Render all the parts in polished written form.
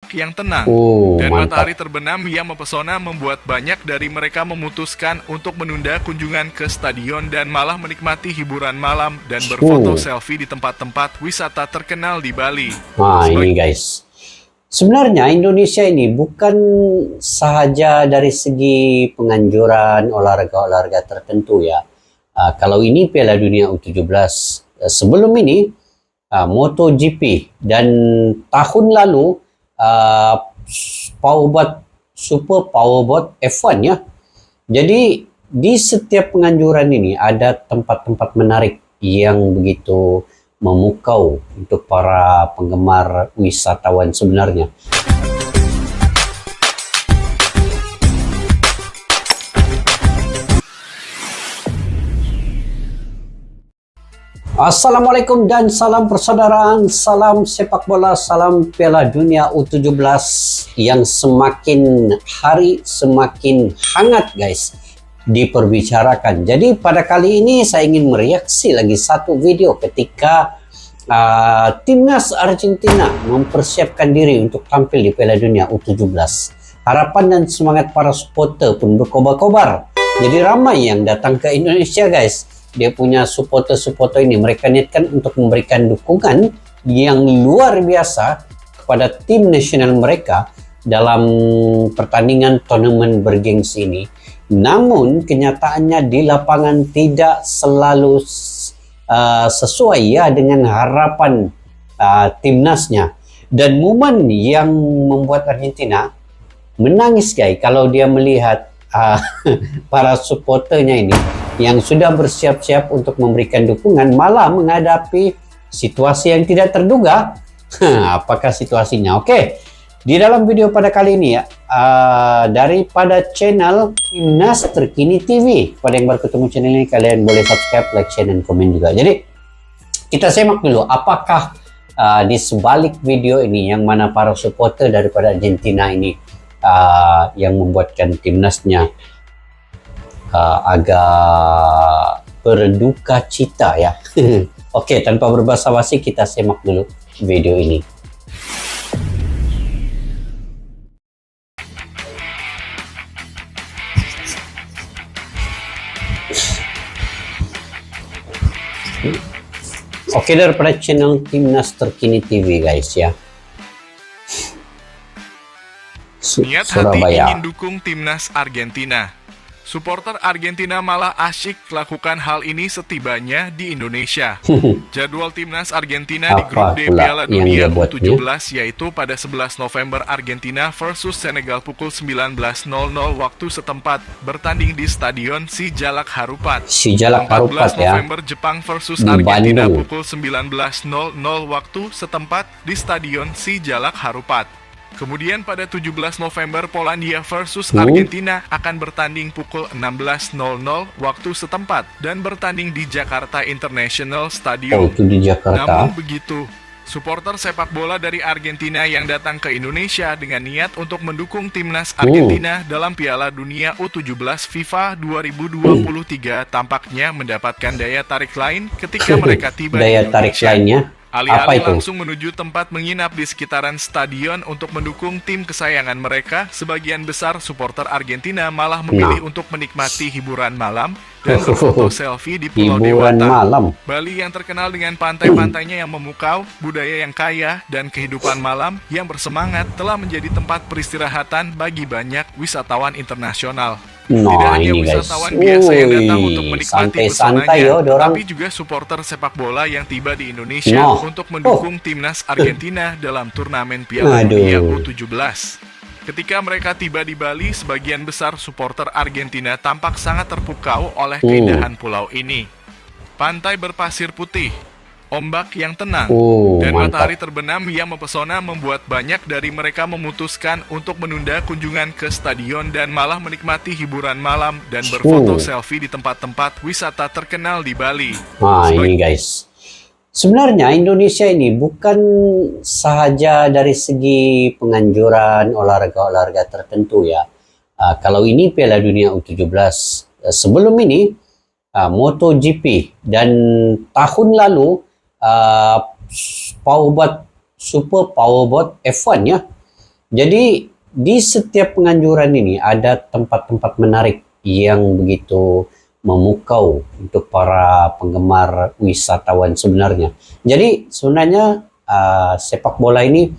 ombak yang tenang, dan Mantap. matahari terbenam yang mempesona membuat banyak dari mereka memutuskan untuk menunda kunjungan ke stadion dan malah menikmati hiburan malam dan berfoto selfie di tempat-tempat wisata terkenal di Bali. Nah, ini guys. Sebenarnya Indonesia ini bukan sahaja dari segi penganjuran olahraga-olahraga tertentu ya. Kalau ini Piala Dunia U17. Sebelum ini MotoGP, dan tahun lalu powerboat, super powerboat F1 ya. Jadi di setiap penganjuran ini ada tempat-tempat menarik yang begitu memukau untuk para penggemar wisatawan sebenarnya. Assalamualaikum dan salam persaudaraan, salam sepak bola, salam Piala Dunia U17 yang semakin hari semakin hangat guys diperbicarakan. Jadi pada kali ini saya ingin mereaksi lagi satu video ketika timnas Argentina mempersiapkan diri untuk tampil di Piala Dunia U17. Harapan dan semangat para supporter pun berkobar-kobar. Jadi ramai yang datang ke Indonesia guys. Dia punya supporter-supporter ini, mereka niatkan untuk memberikan dukungan yang luar biasa kepada tim nasional mereka dalam pertandingan tournament bergengsi ini. Namun kenyataannya di lapangan tidak selalu sesuai ya dengan harapan timnasnya. Dan momen yang membuat Argentina menangis guys kalau dia melihat para supporternya ini yang sudah bersiap-siap untuk memberikan dukungan malah menghadapi situasi yang tidak terduga. Apakah situasinya? Oke, di dalam video pada kali ini ya, daripada channel Timnas Terkini TV. Pada yang baru ketemu channel ini, kalian boleh subscribe, like, share, dan komen juga. Jadi kita simak dulu apakah di sebalik video ini yang mana para supporter daripada Argentina ini yang membuatkan timnasnya agak berduka cita ya. Oke, tanpa berbasa-basi kita simak dulu video ini. Oke, daripada channel Timnas Terkini TV guys ya. Niat hati ingin dukung timnas Argentina. Supporter Argentina malah asyik lakukan hal ini setibanya di Indonesia. Jadwal timnas Argentina di grup D Piala Dunia U17 yaitu pada 11 November Argentina versus Senegal pukul 19.00 waktu setempat, bertanding di Stadion Sijalak Harupat. 14 November Jepang versus Argentina pukul 19.00 waktu setempat di Stadion Sijalak Harupat. Kemudian pada 17 November Polandia versus Argentina akan bertanding pukul 16.00 waktu setempat dan bertanding di Jakarta International Stadium. Namun begitu, supporter sepak bola dari Argentina yang datang ke Indonesia dengan niat untuk mendukung timnas Argentina dalam Piala Dunia U17 FIFA 2023 tampaknya mendapatkan daya tarik lain ketika mereka tiba di Indonesia. Alih-alih langsung menuju tempat menginap di sekitaran stadion untuk mendukung tim kesayangan mereka, sebagian besar supporter Argentina malah memilih untuk menikmati hiburan malam dan berfoto selfie di Pulau Dewata. Bali yang terkenal dengan pantai-pantainya yang memukau, budaya yang kaya, dan kehidupan malam yang bersemangat telah menjadi tempat peristirahatan bagi banyak wisatawan internasional. Tidak hanya wisatawan biasa yang datang untuk menikmati pesonanya, tapi juga supporter sepak bola yang tiba di Indonesia untuk mendukung timnas Argentina dalam turnamen Piala Dunia U17. Ketika mereka tiba di Bali, sebagian besar supporter Argentina tampak sangat terpukau oleh keindahan pulau ini. Pantai berpasir putih, ombak yang tenang, dan matahari terbenam yang mempesona membuat banyak dari mereka memutuskan untuk menunda kunjungan ke stadion dan malah menikmati hiburan malam dan berfoto selfie di tempat-tempat wisata terkenal di Bali. Nah, ini guys. Sebenarnya Indonesia ini bukan sahaja dari segi penganjuran olahraga-olahraga tertentu ya. Kalau ini Piala Dunia U17. Sebelum ini MotoGP, dan tahun lalu powerboat, super powerboat F1 ya. Jadi di setiap penganjuran ini ada tempat-tempat menarik yang begitu memukau untuk para penggemar wisatawan sebenarnya. Jadi sebenarnya sepak bola ini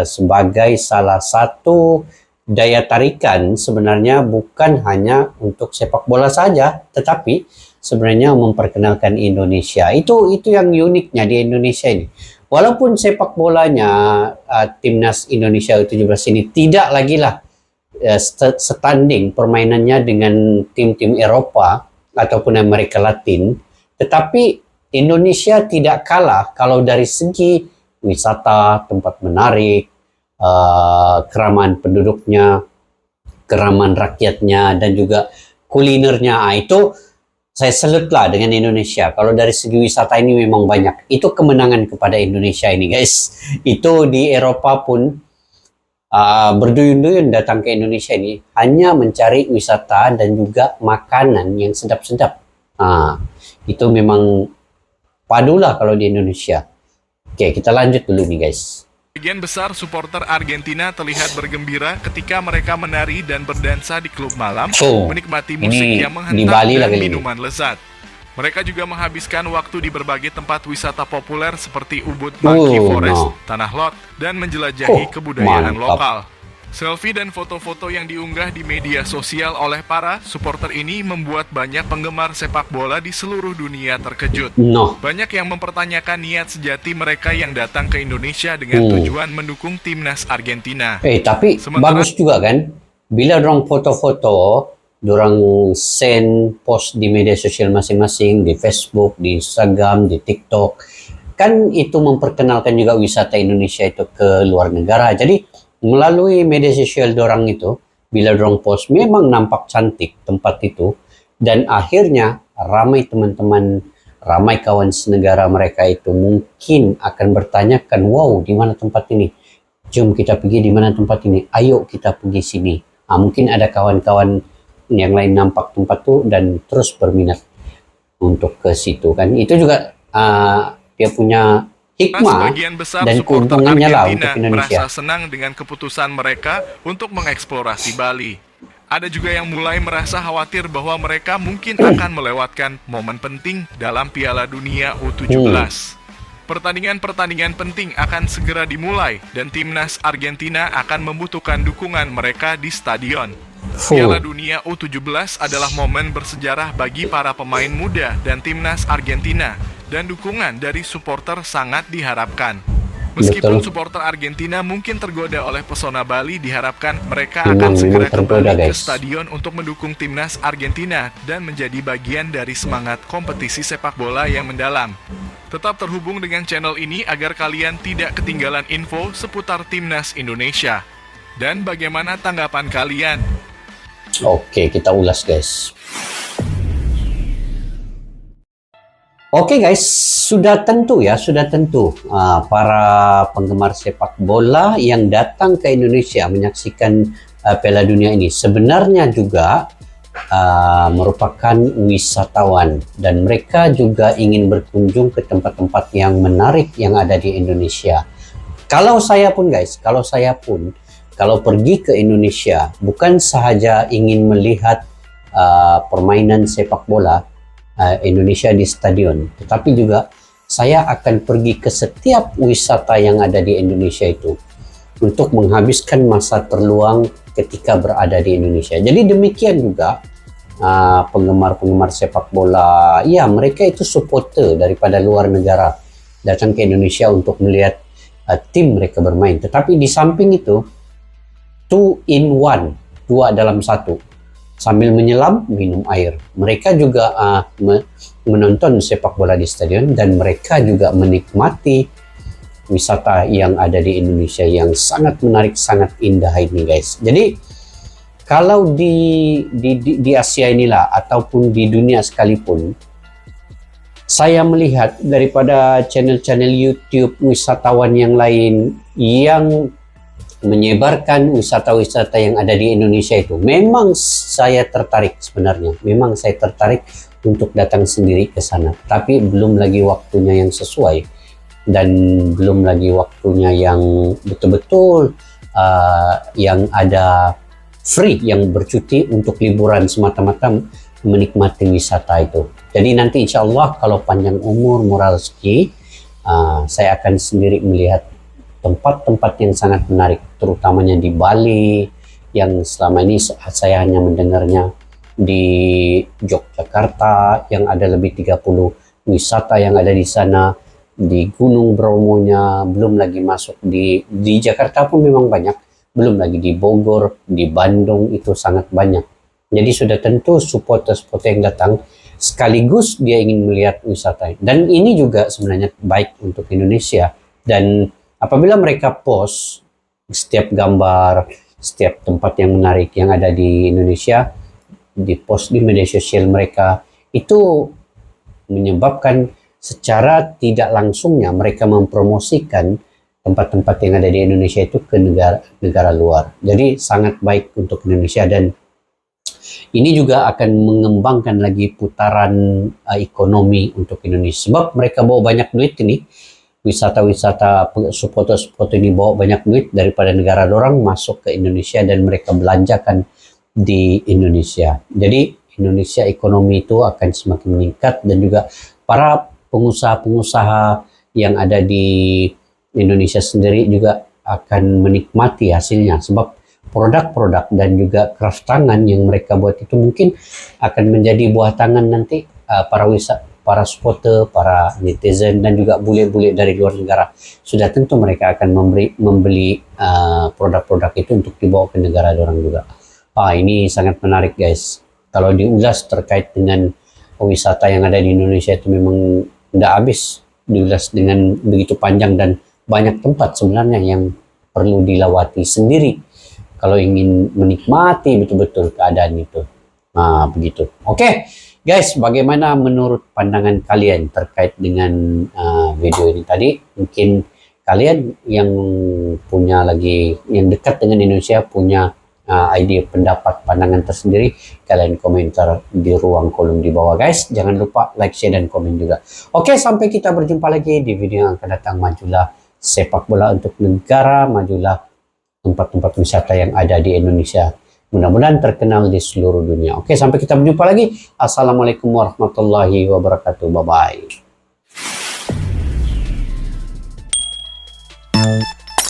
sebagai salah satu daya tarikan sebenarnya bukan hanya untuk sepak bola saja, tetapi sebenarnya memperkenalkan Indonesia. Itu yang uniknya di Indonesia ini. Walaupun sepak bolanya timnas Indonesia U17 ini tidak lagi lah setanding permainannya dengan tim-tim Eropa ataupun Amerika Latin, tetapi Indonesia tidak kalah kalau dari segi wisata, tempat menarik, keramaan penduduknya, keramaan rakyatnya, dan juga kulinernya. Itu saya salut lah dengan Indonesia. Kalau dari segi wisata ini memang banyak. Itu kemenangan kepada Indonesia ini, guys. Itu di Eropa pun berduyun-duyun datang ke Indonesia ini hanya mencari wisata dan juga makanan yang sedap-sedap. Itu memang padulah kalau di Indonesia. Oke, kita lanjut dulu nih, guys. Sebagian besar supporter Argentina terlihat bergembira ketika mereka menari dan berdansa di klub malam, menikmati musik yang menghentak dan minuman lezat. Mereka juga menghabiskan waktu di berbagai tempat wisata populer seperti Ubud Monkey Forest, Tanah Lot, dan menjelajahi kebudayaan lokal. Selfie dan foto-foto yang diunggah di media sosial oleh para supporter ini membuat banyak penggemar sepak bola di seluruh dunia terkejut. Banyak yang mempertanyakan niat sejati mereka yang datang ke Indonesia dengan tujuan mendukung timnas Argentina. Tapi bagus juga kan, bila dorang foto-foto, dorang send post di media sosial masing-masing, di Facebook, di Instagram, di TikTok, kan itu memperkenalkan juga wisata Indonesia itu ke luar negara. Jadi melalui media sosial dorang itu, bila dorang post, memang nampak cantik tempat itu, dan akhirnya ramai teman-teman, ramai kawan senegara mereka itu mungkin akan bertanyakan, wow, di mana tempat ini? Jom kita pergi di mana tempat ini? Ayo kita pergi sini. Mungkin ada kawan-kawan yang lain nampak tempat itu dan terus berminat untuk ke situ kan. Itu juga dia punya hikmah sebagian besar dan supporter keuntungannya lah Argentina untuk Indonesia. merasa senang dengan keputusan mereka untuk mengeksplorasi Bali. Ada juga yang mulai merasa khawatir bahwa mereka mungkin akan melewatkan momen penting dalam Piala Dunia U17. Pertandingan-pertandingan penting akan segera dimulai dan timnas Argentina akan membutuhkan dukungan mereka di stadion. Piala Dunia U17 adalah momen bersejarah bagi para pemain muda dan timnas Argentina, dan dukungan dari supporter sangat diharapkan. Meskipun supporter Argentina mungkin tergoda oleh pesona Bali, diharapkan mereka akan segera kembali ke stadion untuk mendukung timnas Argentina dan menjadi bagian dari semangat kompetisi sepak bola yang mendalam. Tetap terhubung dengan channel ini agar kalian tidak ketinggalan info seputar timnas Indonesia. Dan bagaimana tanggapan kalian? Oke, kita ulas, guys. Oke guys, sudah tentu para penggemar sepak bola yang datang ke Indonesia menyaksikan Piala Dunia ini sebenarnya juga merupakan wisatawan, dan mereka juga ingin berkunjung ke tempat-tempat yang menarik yang ada di Indonesia. Kalau saya pun kalau pergi ke Indonesia bukan sahaja ingin melihat permainan sepak bola Indonesia di stadion, tetapi juga saya akan pergi ke setiap wisata yang ada di Indonesia itu untuk menghabiskan masa terluang ketika berada di Indonesia. Jadi demikian juga penggemar-penggemar sepak bola, ya mereka itu supporter daripada luar negara datang ke Indonesia untuk melihat tim mereka bermain. Tetapi di samping itu 2 in 1, 2 dalam 1. Sambil menyelam, minum air. Mereka juga menonton sepak bola di stadion, dan mereka juga menikmati wisata yang ada di Indonesia yang sangat menarik, sangat indah ini, guys. Jadi kalau di Asia inilah ataupun di dunia sekalipun, saya melihat daripada channel-channel YouTube wisatawan yang lain yang menyebarkan wisata-wisata yang ada di Indonesia itu, memang saya tertarik sebenarnya. Memang saya tertarik untuk datang sendiri ke sana. Tapi belum lagi waktunya yang sesuai, dan belum lagi waktunya yang betul-betul yang ada free, yang bercuti untuk liburan semata-mata menikmati wisata itu. Jadi nanti insya Allah kalau panjang umur, murah rezeki, saya akan sendiri melihat tempat-tempat yang sangat menarik, terutamanya di Bali, yang selama ini saya hanya mendengarnya di Yogyakarta, yang ada lebih 30 wisata yang ada di sana, di Gunung Bromonya, belum lagi masuk di Jakarta pun memang banyak, belum lagi di Bogor, di Bandung itu sangat banyak. Jadi sudah tentu supporter-supporter yang datang sekaligus dia ingin melihat wisata. Dan ini juga sebenarnya baik untuk Indonesia. Dan apabila mereka post setiap gambar, setiap tempat yang menarik yang ada di Indonesia, di post di media sosial mereka, itu menyebabkan secara tidak langsungnya mereka mempromosikan tempat-tempat yang ada di Indonesia itu ke negara luar. Jadi sangat baik untuk Indonesia, dan ini juga akan mengembangkan lagi putaran ekonomi untuk Indonesia. Sebab mereka bawa banyak duit ini, wisata-wisata supporter-supporter ini bawa banyak duit daripada negara orang masuk ke Indonesia dan mereka belanjakan di Indonesia. Jadi Indonesia ekonomi itu akan semakin meningkat, dan juga para pengusaha-pengusaha yang ada di Indonesia sendiri juga akan menikmati hasilnya, sebab produk-produk dan juga craft tangan yang mereka buat itu mungkin akan menjadi buah tangan nanti para supporter, para netizen, dan juga bule-bule dari luar negara. Sudah tentu mereka akan membeli produk-produk itu untuk dibawa ke negara orang juga. Ini sangat menarik guys. Kalau diulas terkait dengan wisata yang ada di Indonesia itu memang tidak habis, diulas dengan begitu panjang, dan banyak tempat sebenarnya yang perlu dilawati sendiri kalau ingin menikmati betul-betul keadaan itu. Begitu. Oke, guys, bagaimana menurut pandangan kalian terkait dengan video ini tadi? Mungkin kalian yang punya lagi, yang dekat dengan Indonesia, punya ide, pendapat, pandangan tersendiri, kalian komentar di ruang kolom di bawah guys. Jangan lupa like, share, dan komen juga. Oke, sampai kita berjumpa lagi di video yang akan datang. Majulah sepak bola untuk negara, majulah tempat-tempat wisata yang ada di Indonesia. Mudah-mudahan terkenal di seluruh dunia. Oke, sampai kita berjumpa lagi. Assalamualaikum warahmatullahi wabarakatuh. Bye-bye.